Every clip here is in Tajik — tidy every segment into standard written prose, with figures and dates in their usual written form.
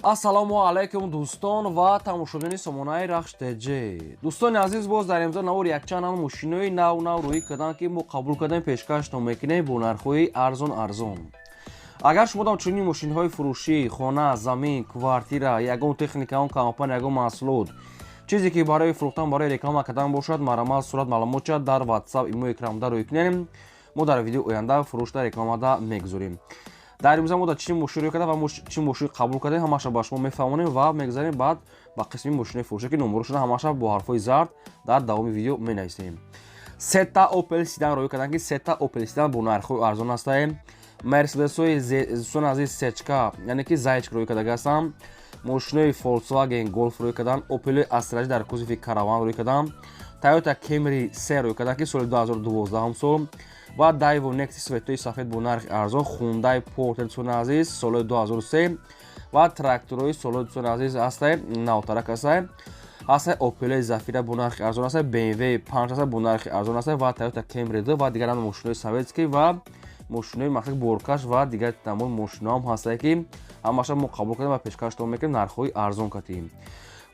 ассалому алайкум дӯстон ва тамошобини сомонаи рахш теҷе. Дӯстони азиз, боз дар имзо навор якчанд мошинои нав рӯӣ карданд ки мо қабул кардем пешкаштон мекунем бо нархҳои арзон. Агар шумо дам чунин мошинҳои фурӯшӣ, хона, замин, квартира, ягон техника, он компания, ягон маҳсулот, чизе ки барои фурӯхтан, барои реклама кардан бошад, марамал сурат маълумот шуд дар WhatsApp, имо, экрамда рӯй кунем. Мо дар видео оянда фурӯшда рекламада мегузорем. дар имзо мо чӣ мошин рӯй карда ва чӣ мошин қабул кардем ҳамаша ба шумо мефаҳмонем ва мегзарем баъд ба қисми мошинои фурӯшӣ ки номерҳошона ҳамаша бо ҳарфҳои зард дар давоми видео менависем. Сета Opel Sedan рӯй кардан ки Сета Opel Sedan бо нархҳои арзон ҳастанд. Мерседесҳои дӯстони азиз Сечка, яъне ки Зайчик рӯй карда ҳастанд. Мошинои Volkswagen Golf рӯй кардан, Opel Astra дар кузови Caravan рӯй кардан, Toyota Camry C рӯй кардан ки соли 2012 сол ва Daewoo Nexi светои сафед бо нархи арзон, Hyundai Porter дӯстони азиз соли 2003 ва тракторои соли дӯстони азиз ҳастанд, Navtarak ҳастанд, Opel Zafira бо нархи арзон ҳастанд, BMW 5 ҳастанд бо нархи арзон ҳастанд ва Toyota Camry 2 ва дигар мошинои советскӣ ва мошинои махсуси боркаш ва дигар тамоми мошинаҳам ҳастанд ки ҳамаша мо қабул кардем ва пешкаштон мекунем, нархҳои арзон кардем.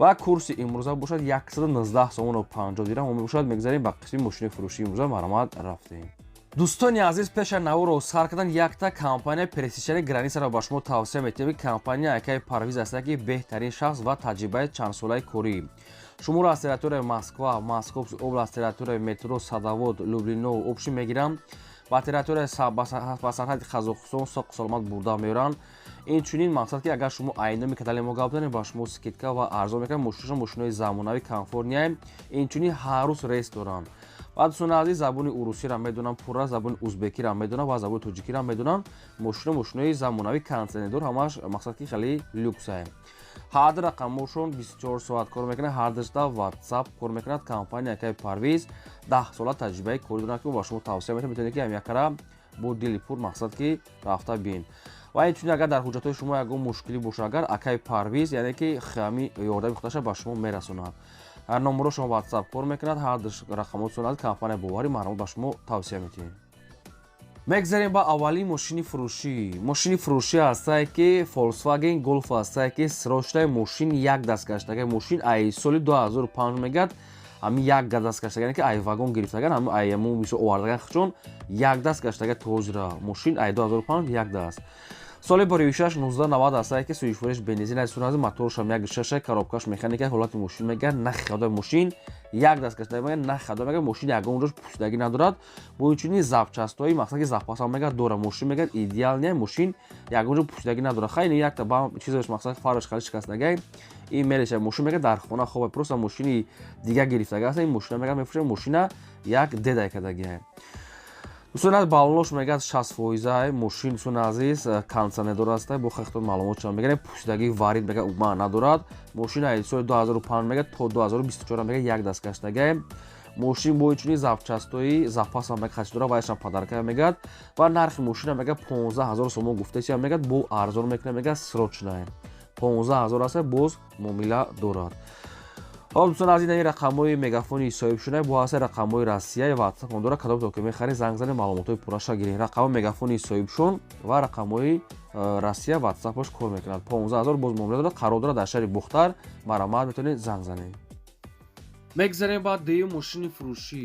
ва курси имрӯза бошад 119 сомону 50 дирҳам мебошад. Мегзарем ба қисми мошини фурӯшии имрӯза маромад рафтем. Дӯстони азиз, пеша навро сар кардан якта компания пресишани границаро ба шумо тавсия метиҳем. Компания Акай Парвиз аст ки беҳтарин шахс ва таҷрибаи чандсолаи корӣ. Шуморо аз территорияи Москва, Московская област, территорияи метро Садовод, Люблино обшӣ мегиранд. ба территорияи ба сарҳади Қазоқистон соқ саломат бурда меоранд. Инчунин мақсад ки агар шумо айноми катали мо гап дорем ба шумо скидка ва арзон мекунанд. Мошинои замонавӣ комфортнияем. Инчунин ҳар рӯз рейс доранд. ва дӯстони азиз, забони урусиро медонам пурра, забони узбекиро медонам ва забони тоҷикиро медонам. Мошинои замонавӣ кондитсионер ҳамаш мақсад ки хеле люкс аст. ҳар ду рақамошон 24 соат кор мекунад, ҳар душта WhatsApp кор мекунад. Компания Акай Парвиз 10 сола таҷрибаи кори дорад ки ба шумо тавсия метавонем, метавонед ки ҳамякара бо дили пур мақсад ки рафта биен. ва инчунин агар дар ҳуҷҷатҳои шумо ягон мушкилӣ бошад, агар Акай Парвиз яъне ки ҳами ёрдами худаш ба шумо мерасонад. ҳар номеро шумо WhatsApp кор мекунад, ҳар ду рақамотсон компания бовари маъмул ба шумо тавсия метиҳем. мегзарем ба аввалин мошини фурӯшӣ. Мошини фурӯшӣ ҳастае ки Volkswagen Golf ҳастае ки срочнаи мошин як дастгаштаги мошин ай соли 2005 мегӯяд. ҳамин як дастгаштаги яъне ки ай вагон гирифтаган, ҳамин ай мисо овардаган хичон як даст гаштаги тозира. Мошин ай 2005 як даст. соли бароишаш 1990 ҳастае ки суишвориш бензин аст, суназ моторшам 1.6, коробкаш механика, ҳолати мошин мегӯяд, нахи ходои мошин як дастгаштаги мегӯяд, нахи ходо мегӯяд, мошин ягон ҷош пусдагӣ надорад. бо инчунин запчастои мақсад ки запасам мегӯяд дора, мошин мегӯяд идеал не, мошин ягон ҷо пусдагӣ надорад. хайни якта ба чизаш мақсад фараш хали шикастагӣ ин мелеша мошин мегӯяд дар хона хобе, просто мошини дига гирифтага аст. ин мошина мегӯяд мефурӯшад, мошина як дедай кардагӣ. дӯстони баллош мегӯяд 60% мошин дӯстони азиз кондитсионер аст, бо хахтон маълумотшон мегирем, пусдагӣ варид мегӯяд умма надорад. мошин ай соли 2005 мегӯяд то 2024 мегӯяд як дастгаштаги. мошин бо инчунин запчастои запасам мегӯяд хачи дорад, вайшам падарка мегӯяд ва нархи мошина мегӯяд 15000 сомон гуфтаси мегӯяд, бо арзон мекунад, мегӯяд срочная 15000 аст, боз муомила дорад. ҳоло дӯстон азиз, ин рақамҳои мегафони соҳибшунаи бо ҳаст рақамҳои россияи WhatsApp он дорад. кадом то ки мехаред занг занед, маълумотҳои пурраша гиред. рақамҳои мегафони соҳибшун ва рақамҳои Россия WhatsApp-ош кор мекунад. 15000 боз муомила дорад. қарор дорад дар шаҳри Бухтар. маромад метавонед занг занед. мегзарем ба дуюм мошини фурӯшӣ.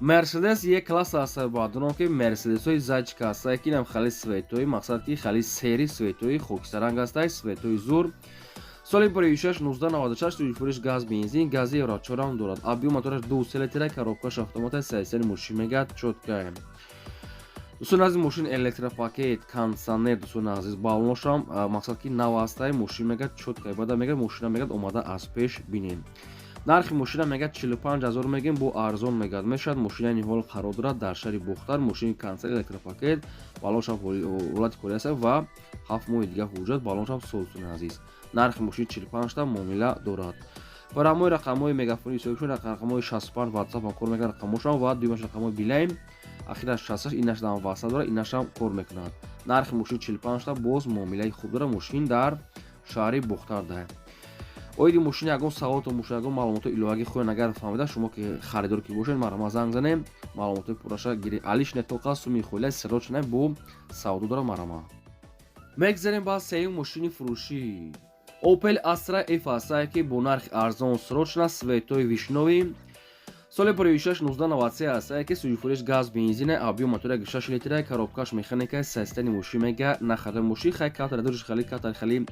Mercedes E-класс аст, баъдон ки Mercedes-ҳои Зайчика ҳастанд ки инам хеле светои мақсад ки хеле сери светои хокистаранг ҳастанд, светои зур. соли бароишаш 1996, суишвориш газ бензин, гази Euro 4 дорад. объем мотораш 2 литра, коробкаш автомата, сайсани мошин мегӯяд чотка. дӯстони азиз, мошин электропакет, кондитсионер, дӯстони азиз, баллоношам мақсад ки нав ҳастае, мошин мегӯяд чотка. баъда мегӯяд мошина мегӯяд омада аз пеш бинем. нархи мошина мегӯяд 45000 мегӯем, бо арзон мегӯяд мешавад. мошина ин ҳол қарор дорад дар шаҳри Бухтар. мошини кондитсионер электропакет, баллоншам ҳолати кори аст ва 7 моҳи дига ҳуҷҷат, баллоншам сол. дӯстони азиз, нархи мошин 45 та муомила дорад. барамои рақамҳои мегафони соҳибшун, рақамҳои 65 WhatsApp кор мекунад, рақамошам ва дуюмаш рақамҳои билайм, ахираш 68, инаш дам васла дорад, инашам кор мекунад. нархи мошин 45 та, боз муомилаи хуб дорад. мошин дар шаҳри Бухтар даҳад. оиди мошин ягон саволото мошин ягон маълумоти иловагӣ хоҳед агар фаҳмида, шумо ки харидор ки бошед, маро занг занем, маълумоти пурраша гиред. алиш не тоқа суми хойлай срочная бо савдо дорад. марома мегзарем ба сеюм мошини фурӯшӣ. Opel Astra F ҳастае ки бо нархи арзон срочна светои вишновӣ соли бори 1993 ҳастае ки сӯзишвориш газ бензине объем мотори 6 литра коробкаш механика системи мошин мега нахада мошин хай катар дуриш хали катар хали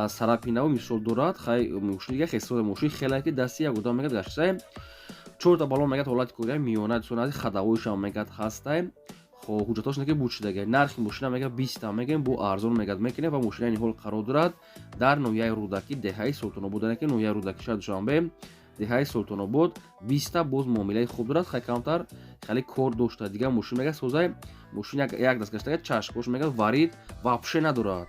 сарапинав мисол дорад хай мошинига хесо мошин хелаки дасти як одам мега гаштае 4 та балон мега ҳолати кори миёна сонази хадавоишам мега ҳастае хо ҳуҷҷатош неки бучдаги нархи мошина мега 20 та мегем бо арзон мегад мекине ва мошина ин ҳол қарор дорад дар ноҳияи рудаки деҳаи султонобод ки ноҳияи рудаки шаҳри душанбе деҳаи султонобод 20 та боз муомилаи хуб дорад хай камтар хали кор дошта дига мошин мега созай мошин як даст гаштага чашкош мега варид вапше надорад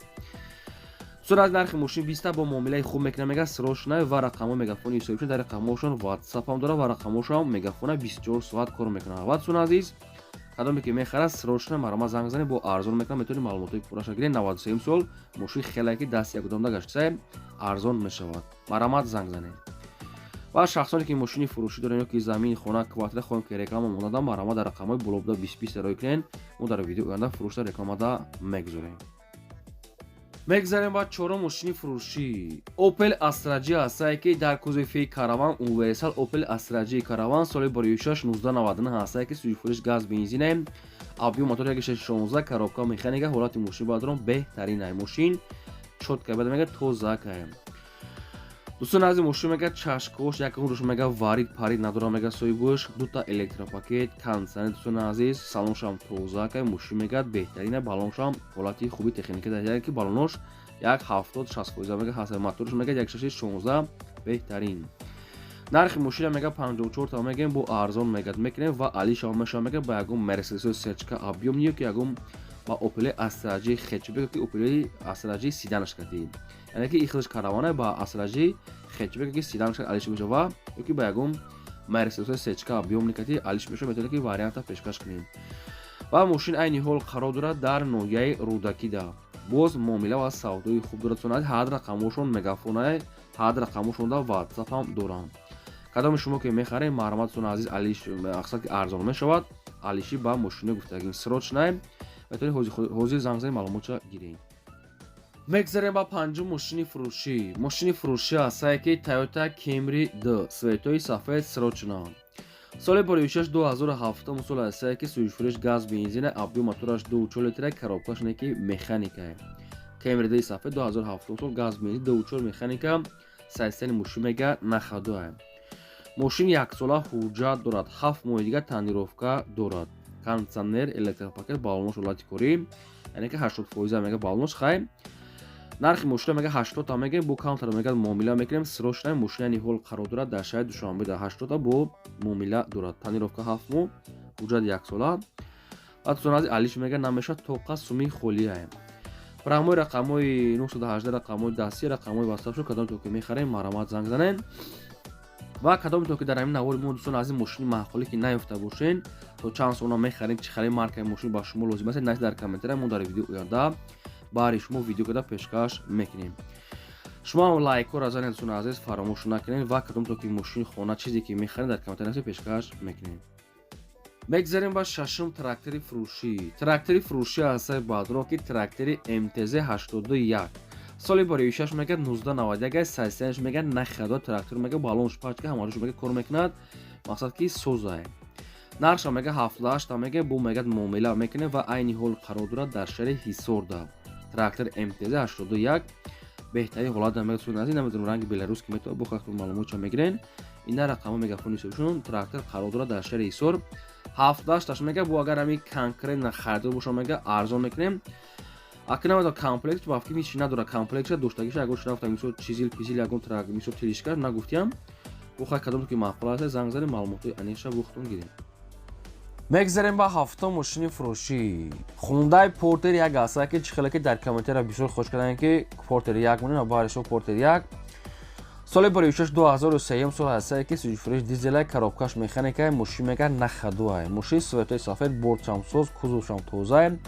сурат нархи мошин 20 та бо муомилаи хуб мекине мега срочна ва рақамо мегафони ҳисобишон дар рақамошон WhatsApp ҳам дорад ва рақамошон мегафона 24 соат кор мекунад ва цун азиз кадоме ки мехарад срочна марама занг занед бо арзон мекунад метавонед маълумотои пурраша гиред 93 сол мошин хелаки даст як одам дагаштса арзон мешавад марамат занг занед ва шахсоне ки мошини фурӯшӣ дорен ё ки замин хона квартира хоҳем ки реклама монада марама дар рақамҳои болобуда 20 рой кунен мо дар видео оянда фурӯшта рекламада мегузорем мегзарем ба чорум мошини фурӯшӣ Opel Astra G ҳастае ки дар кузови караван универсал Opel Astra G караван соли бори 1999 ҳастае ки сӯзишвориш газ бензине объем мотори 616 коробка механика ҳолати мошин бадрон беҳтаринай мошин чотка бада мега тозакай дӯстон ази мошин мега чашкош якон рӯш мега варид парид надора мега соҳибуш дута электропакет кондитсионер дӯстон азиз салоншам тозакай мошин мега беҳтарина балоншам ҳолати хуби техника дар ки балонош як 70-60% мега ҳаст моторш мега 16 беҳтарин нархи мошина мега 54 та мегем бо арзон мегад мекунем ва алиша меша мега ба ягон мерседес сечка объем ниё ки ягон ба Opel Astra G хечбек ки Opel Astra G седанаш кати яъне ки ихлаш каравана ба Astra G хечбек ки седанаш алиш меша ва ё ки ба ягон мерседес сечка объем никати алиш меша метавонед ки варианта пешкаш кунем ва мошин айни ҳол қарор дорад дар ноҳияи рудакида боз муомила ва савдои хуб дорад сонад ҳад рақамошон мегафонае ҳад рақамошон да WhatsApp ҳам дорам кадоми шумо ки мехарем маърамататон азиз алиш мақсад ки арзон мешавад алиши ба мошина гуфтагим срочнае метавонед ҳозир занг занед маълумотша гирем мегзарем ба панҷум мошини фурӯшӣ ҳастае ки Toyota Camry D светои сафед срочна соли бори 2007 сол ҳастае ки сӯзишвориш газ бензина объем мотораш 2.4 литра коробкаш неки механикае Camry D сафед 2007 сол газ бензин 2.4 механика системи мошин мега нахадоае мошин яксола ҳуҷҷат дорад 7 моҳи дига танировка дорад кондитсионер электропакет балонош ҳолати корӣ яъне ки 80% мега балонош хай нархи мошина мега 80 та мега бо камтар мега муомила мекунем срочна мошина ин ҳол қарор дорад дар шаҳри душанбе 80 та бо муомила дорад танировка 7 моҳ ҳуҷҷат яксола ва тусонази алиш мега намеша тоқа суми холияе рақамҳои 918 рақамҳои дасти рақамҳои ватсапшо кадом то ки мехарем марамат занг занед ва кадом то ки дар ҳамин навори мо дӯстон азиз мошини маъқуле ки наёфта бошен то чанд сомона мехарем чӣ хеле маркаи мошин ба шумо лозим аст нависед дар комментария мо дар видео оянда бари шумо видео када пешкаш мекунем шумо лайкҳоро занед дӯстон азиз фаромош накунед ва кадом то ки мошини хона чизе ки мехарем дар комментария пешкаш мекунем мегзарем ба шашум трактори фурӯшӣ ҳастае баъдро ки трактори MTZ 81 соли бори 6 мега 1991 системаш мега нахадо трактор мега балонш пачка ҳамарош мега кор мекунад мақсад ки созае нарша мега 78 та мега бо мега муомила мекунем ва айни ҳол қарор дорад дар шаҳри ҳисорда трактор MTZ 81 беҳтарин ҳолат мега суназӣ намедонам ранги беларус ки метавонад бо хахтон маълумотша мегирен ина рақама мегафони ҳисобшон трактор қарор дорад дар шаҳри ҳисор 78 таш мега бо агар ҳами конкретна харидор боша мега арзон мекунем акнамада комплект вафки миши надора комплектша доштагиша ягон шрафта мисол чизил пизил ягон трак мисол тилишка нагуфтиам бо хай кадом ки маъқул аст занг занед маълумотои аниша бухтон гирем мегзарем ба ҳафтум мошини фурӯшӣ Hyundai Porter 1 ҳастае ки чӣ хеле ки дар комментария бисёр хош карданд ки Porter 1 монем ба баришо Porter 1 соли бори 2003 сол ҳастае ки сӯзишвориш дизелай коробкаш механикае мошин мега нахадоае мошин светои сафед бортшам соз кузовшам тозае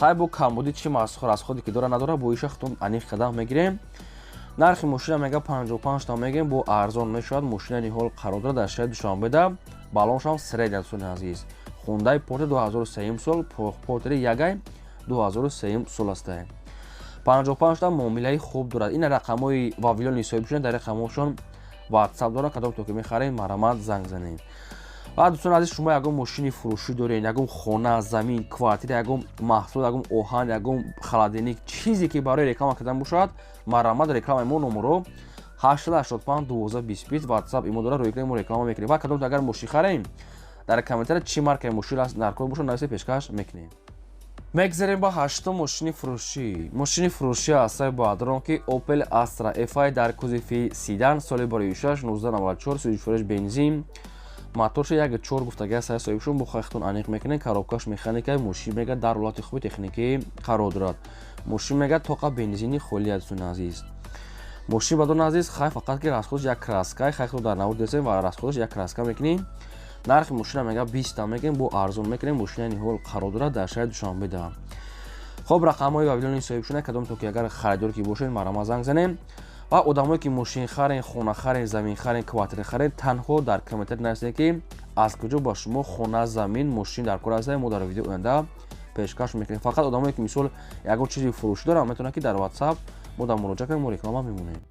хай бо камбуди чӣ расходе ки дора надора бо иша хутун аниқ қадам мегирем нархи мошина мега 55 та мегем бо арзон мешавад мошина ин ҳол қарор дорад дар шаҳри душанбеда балоншам средя дӯстони азиз Hyundai Porter 2003 сол Porter 1 2003 сол астае 55 та муомилаи хуб дорад. Ин рақамҳои вавилони соҳибшон дар рақамҳошон WhatsApp доранд. кадом ки мехарем марамат занг занем. ва дӯстон азиз, шумо ягон мошини фурӯшӣ доред, ягон хона, замин, квартира, ягон маҳсул, ягон оҳан, ягон холодильник, чизе ки барои реклама кардан бошад, марамат рекламаи мо номеро 885 1225 WhatsApp имо дорад, рӯи мо реклама мекунем. ва кадом агар мошин харем, дар комментария чӣ маркаи мошин аст дар кор бошад, нависа пешкаш мекунем. мегзарем ба ҳаштум мошини фурӯшӣ. мошини фурӯшӣ ҳастаи баъдрон ки Opel Astra FI дар кузови седан, соли бори 6 1994, сӯзишфурӯш бензин, моторша 1.4 гуфтага сай соҳибшон бо хахтон аниқ мекунен. коробкаш механикаи мошин мега дар ҳолати хуби техникӣ қарор дорад. мошин мега тоқа бензини холия дӯстон азиз. мошин бадон азиз хай фақат ки расходаш як краска, хай дар навод десем ва расходаш як краска мекунем. нархи мошина мега 20 та мегем, бо арзон мекунем. мошина ниҳол қарор дорад дар шаҳри Душанбе да. хоб рақамҳои вавилони соҳибшона кадом то ки агар харидор ки бошед марама занг занем. ва одамое ки мошин харен, хона харен, замин харен, квартира харен, танҳо дар комментар нависед ки аз куҷо ба шумо хона, замин, мошин дар кор аст. мо дар видео оянда пешкаш мекунем. фақат одамое ки мисол ягон чизи фурӯшӣ доранд, метавонанд ки дар WhatsApp мо дар муроҷиат кунем, мо реклама мемонем.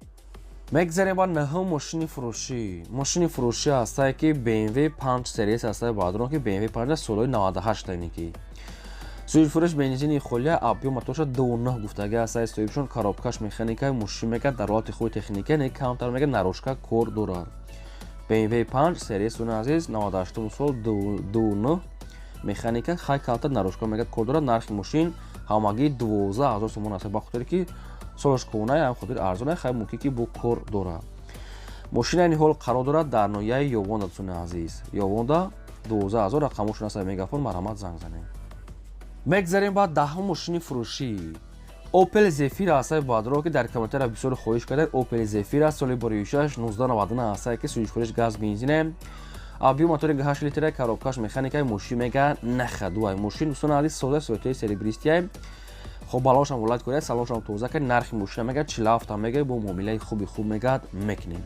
мегзарем ба наҳум мошини фурӯшӣ. мошини фурӯшӣ ҳастае ки BMW 5 серияси ҳастаи баъдрон ки BMW 5 солҳои 98 таиники. сӯзишфурӯш бензини холия, объём моторша 2.9 гуфтаги ҳастаи соҳибшон, коробкаш механикаи мошин мега дар ҳолати хуби техника, не камтар мега нарошка кор дорад. BMW 5 серияси азиз 98 сол 2.9 механика, хай камтар нарошка мега кор дорад. нархи мошин ҳамагӣ 12000 сомон аст. ба хотире ки солаш кӯна ям хотир арзона, хай мумкин ки бо кор дорад. мошина ниҳол қарор дорад дар ноҳияи Ёвонда дӯстони азиз. Ёвонда 12000 рақамошон аст. мегафон марамат занг занем. мегзарем ба даҳум мошини фурӯшӣ. Opel Zafira ҳастаи баъдро ки дар комментария бисёр хоҳиш кардед. Opel Zafira соли бори 6 1999 ҳастае ки сӯзишфурӯш газ бензине, объём мотори 8 литре, коробкаш механикаи мошин мега нахадуай. мошин дӯстони азиз сода соятаи серебристияй. хоб балоншам волайт куред, салоншам тоза кард. нархи мошина мега 47 та мега, бо муомилаи хуби хуб мега мекунем.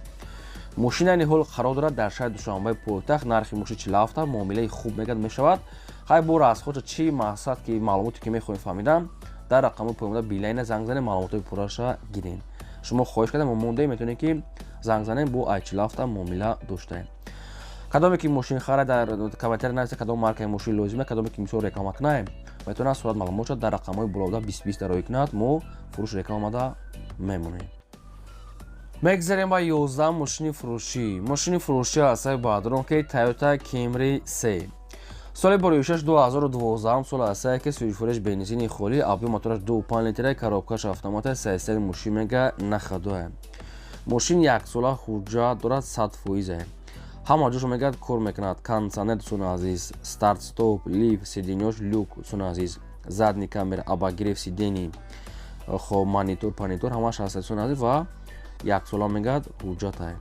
мошина ниҳол қарор дорад дар шаҳри Душанбе пойтахт. нархи мошин 47 та, муомилаи хуб мега мешавад. хай бо расходша чӣ мақсад ки маълумоте ки мехоҳем фаҳмидам, дар рақамҳои поимода билайна занг занем, маълумотои пурраша гирем. шумо хоҳиш кардем мондаем, метавонем ки занг занем, бо ай 47 та муомила доштаем. кадоме ки мошин хара дар комментария нависед кадом маркаи мошин лозима, кадоме ки мисол реклама кунаем, метавонад сурат маълумотша дар рақамҳои болода 2020 дарои кунад, мо фурӯш рекламада мемонем. мегзарем ба 11 мошини фурӯшӣ. мошини фурӯшӣ ҳастаи баъдрон ки Toyota Camry 3. соли бори 6 2012 сол ҳастае ки сӯзишфурӯш бензини холӣ, объём мотораш 2.5 литре, коробкаш автомата, системи мошин мега нахадуае. мошин як сола ҳуҷҷат дорад 100%. ҳама ҷошо мега кор мекунад. кондитсионер дӯстони азиз, старт стоп, лифт, сиденёш люк дӯстони азиз, задни камера, обогрев сидени, хоб монитор, панитор ҳамаш ҳаст дӯстони азиз ва як сола мега ҳуҷҷатае.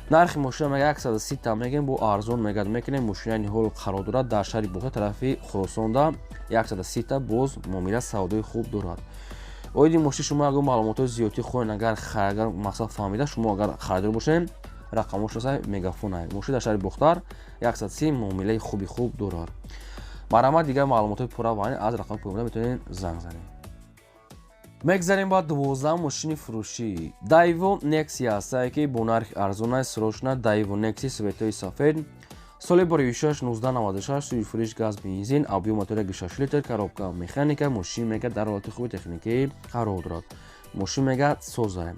нархи мошина мега 130 та мегем, бо арзон мега мекунем. мошина ниҳол қарор дорад дар шаҳри Бухта тарафи Хуросонда. 130 та боз муомила савдои хуб дорад. оиди мошин шумо агар маълумотои зиёдӣ хоҳед, агар мақсад фаҳмида, шумо агар харидор бошед, рақамошо сай мегафонай. мошин дар шаҳри Бухтар 130 муомилаи хуби хуб дорад. марамат дигар маълумотои пурра ваъне аз рақами поимода метавонед занг занед. мегзарем ба 12 мошини фурӯшӣ. Daewoo Nexia ҳастае ки бо нархи арзонаи срочна Daewoo Nexia светои сафед. соли бори 6 1996, сӯзишфурӯш газ бензин, объём мотори 6 литр, коробка механика, мошин мега дар ҳолати хуби техникӣ қарор дорад. мошин мега созае.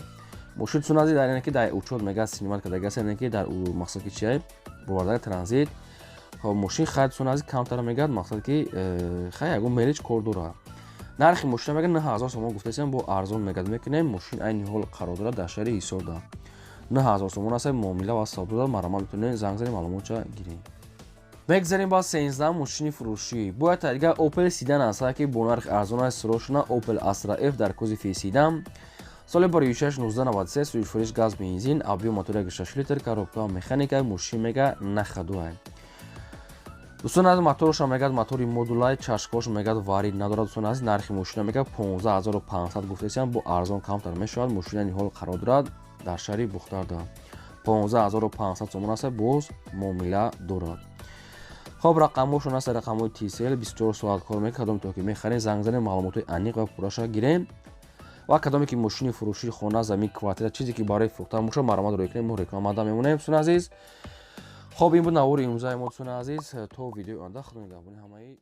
мошин дӯстони азиз дар яне ки дар учёт мега синимат кардаги аст, яне ки дар мақсад ки чие бовардаги транзит. хоб мошин хай дӯстони азиз камтар мега, мақсад ки хай ягон мелич кор дорад. нархи мошина мега 9000 сомон гуфтаистем, бо арзон мега мекунем. мошин айни ҳол қарор дорад дар шаҳри Ҳисорда. 9000 сомон аст, муомила ва савдо дорад. марамат метавонед занг занем, маълумотша гирем. мегзарем ба 13 мошини фурӯшӣ. бояд тайга Opel Sedan аст ки бо нархи арзонаи срочна Opel Astra F дар кузови седан. соли бори 6 1993, сӯзишфурӯш газ бензин, объём мотори 6 литр, коробка механика, мошин мега нахадуае. дӯстон азиз, моторша мегад мотори модулай, чашкош мегад варид надорад. дӯстон азиз, нархи мошина мега 15500 гуфтаистем, бо арзон камтар мешавад. мошина ниҳол қарор дорад дар шаҳри Бухтарда. 15500 сомон аст, боз муомила дорад. хоб рақамошон аст рақамҳои TCL 24 соат кор мекунад. кадом то ки мехарем занг занем, маълумотои аниқ ва пурраша гирем. ва кадоме ки мошини фурӯши хона замин квартира чизе ки барои фурӯхтан бошад маромадро кунем мо рекламада мемонем дӯстони азиз. хоб ин буд навори имрӯзаи мо дӯстони азиз то видеои оянда худо нигаҳбони ҳамаи